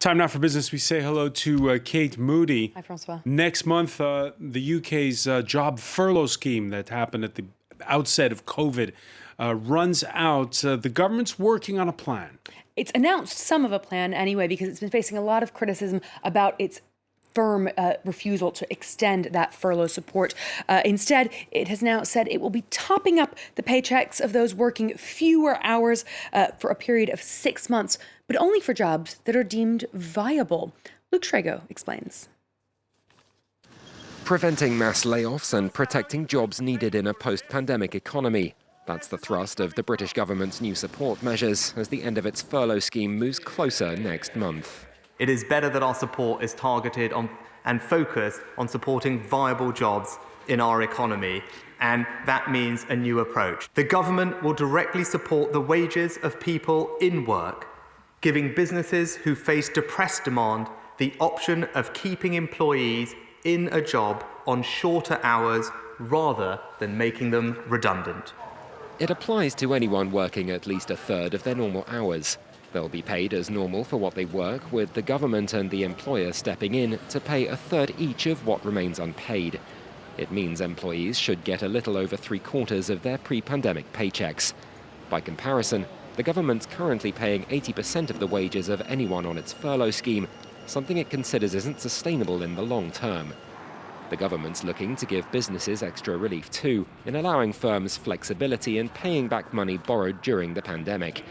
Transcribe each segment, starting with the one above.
Time now for business. We say hello to Kate Moody. Hi, Francois. Next month, the UK's job furlough scheme that happened at the outset of COVID runs out. The government's working on a plan. It's announced some of a plan anyway, because it's been facing a lot of criticism about its firm refusal to extend that furlough support. Instead, it has now said it will be topping up the paychecks of those working fewer hours for a period of 6 months, but only for jobs that are deemed viable. Luke Shrego explains. Preventing mass layoffs and protecting jobs needed in a post-pandemic economy. That's the thrust of the British government's new support measures as the end of its furlough scheme moves closer next month. It is better that our support is targeted on and focused on supporting viable jobs in our economy, and that means a new approach. The government will directly support the wages of people in work, giving businesses who face depressed demand the option of keeping employees in a job on shorter hours rather than making them redundant. It applies to anyone working at least a third of their normal hours. They'll be paid as normal for what they work, with the government and the employer stepping in to pay a third each of what remains unpaid. It means employees should get a little over 3/4 of their pre-pandemic paychecks. By comparison, the government's currently paying 80% of the wages of anyone on its furlough scheme, something it considers isn't sustainable in the long term. The government's looking to give businesses extra relief too, in allowing firms flexibility in paying back money borrowed during the pandemic.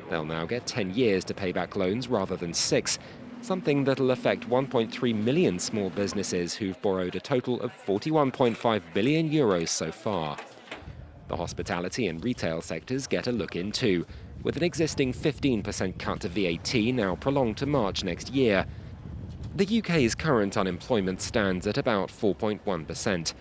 They'll now get 10 years to pay back loans rather than 6, something that'll affect 1.3 million small businesses who've borrowed a total of 41.5 billion euros so far. The hospitality and retail sectors get a look in too, with an existing 15% cut to VAT now prolonged to March next year. The UK's current unemployment stands at about 4.1%.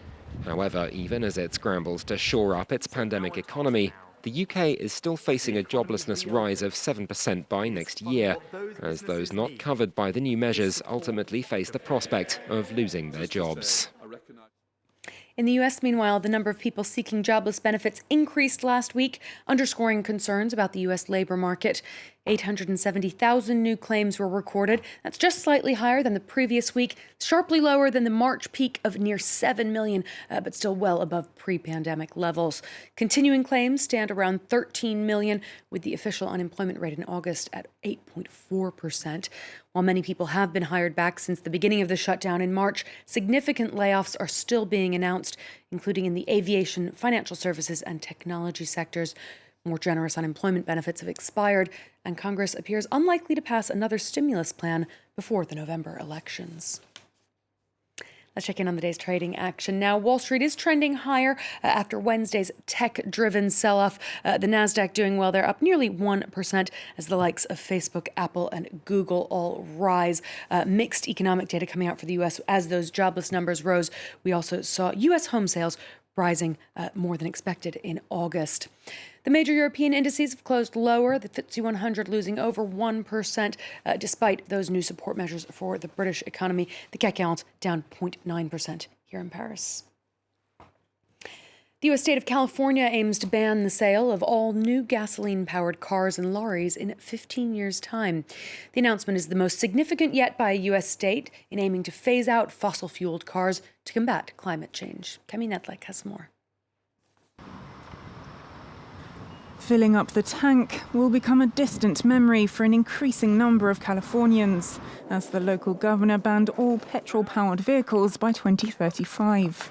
However, even as it scrambles to shore up its pandemic economy, the UK is still facing a joblessness rise of 7% by next year, as those not covered by the new measures ultimately face the prospect of losing their jobs. In the U.S., meanwhile, the number of people seeking jobless benefits increased last week, underscoring concerns about the U.S. labor market. 870,000 new claims were recorded. That's just slightly higher than the previous week, sharply lower than the March peak of near 7 million, but still well above pre-pandemic levels. Continuing claims stand around 13 million, with the official unemployment rate in August at 8.4%. While many people have been hired back since the beginning of the shutdown in March, significant layoffs are still being announced, including in the aviation, financial services, and technology sectors. More generous unemployment benefits have expired, and Congress appears unlikely to pass another stimulus plan before the November elections. Let's check in on the day's trading action now. Wall Street is trending higher after Wednesday's tech-driven sell-off. The Nasdaq doing well. They're up nearly 1% as the likes of Facebook, Apple, and Google all rise. Mixed economic data coming out for the U.S. as those jobless numbers rose. We also saw U.S. home sales rising more than expected in August. The major European indices have closed lower, the FTSE 100 losing over 1%, despite those new support measures for the British economy. The CAC 40 down 0.9% here in Paris. The U.S. state of California aims to ban the sale of all new gasoline-powered cars and lorries in 15 years' time. The announcement is the most significant yet by a U.S. state in aiming to phase out fossil-fueled cars to combat climate change. Kemi Nedlik has more. Filling up the tank will become a distant memory for an increasing number of Californians, as the local governor banned all petrol-powered vehicles by 2035.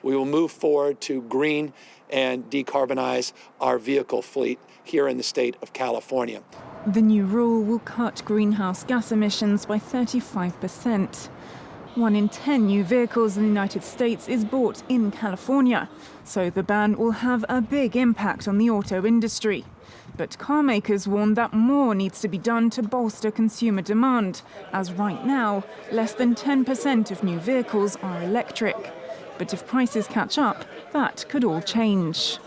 We will move forward to green and decarbonize our vehicle fleet here in the state of California. The new rule will cut greenhouse gas emissions by 35%. 1 in 10 new vehicles in the United States is bought in California, so the ban will have a big impact on the auto industry. But car makers warn that more needs to be done to bolster consumer demand, as right now, less than 10% of new vehicles are electric. But if prices catch up, that could all change.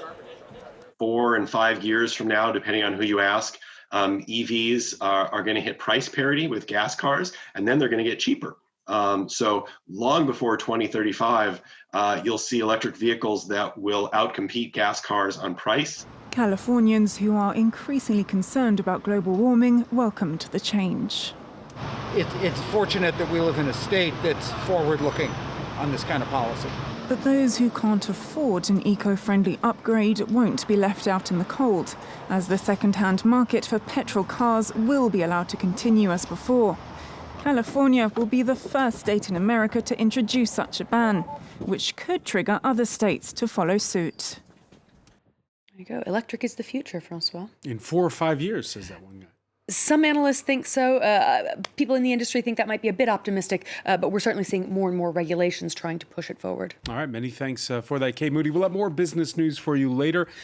4 and 5 years from now, depending on who you ask, EVs are going to hit price parity with gas cars, and then they're going to get cheaper. So long before 2035, you'll see electric vehicles that will outcompete gas cars on price. Californians who are increasingly concerned about global warming welcomed the change. It's fortunate that we live in a state that's forward-looking on this kind of policy. But those who can't afford an eco-friendly upgrade won't be left out in the cold, as the second-hand market for petrol cars will be allowed to continue as before. California will be the first state in America to introduce such a ban, which could trigger other states to follow suit. There you go. Electric is the future, Francois. In 4 or 5 years, says that one guy. Some analysts think so. People in the industry think that might be a bit optimistic, but we're certainly seeing more and more regulations trying to push it forward. All right, many thanks for that, Kate Moody. We'll have more business news for you later.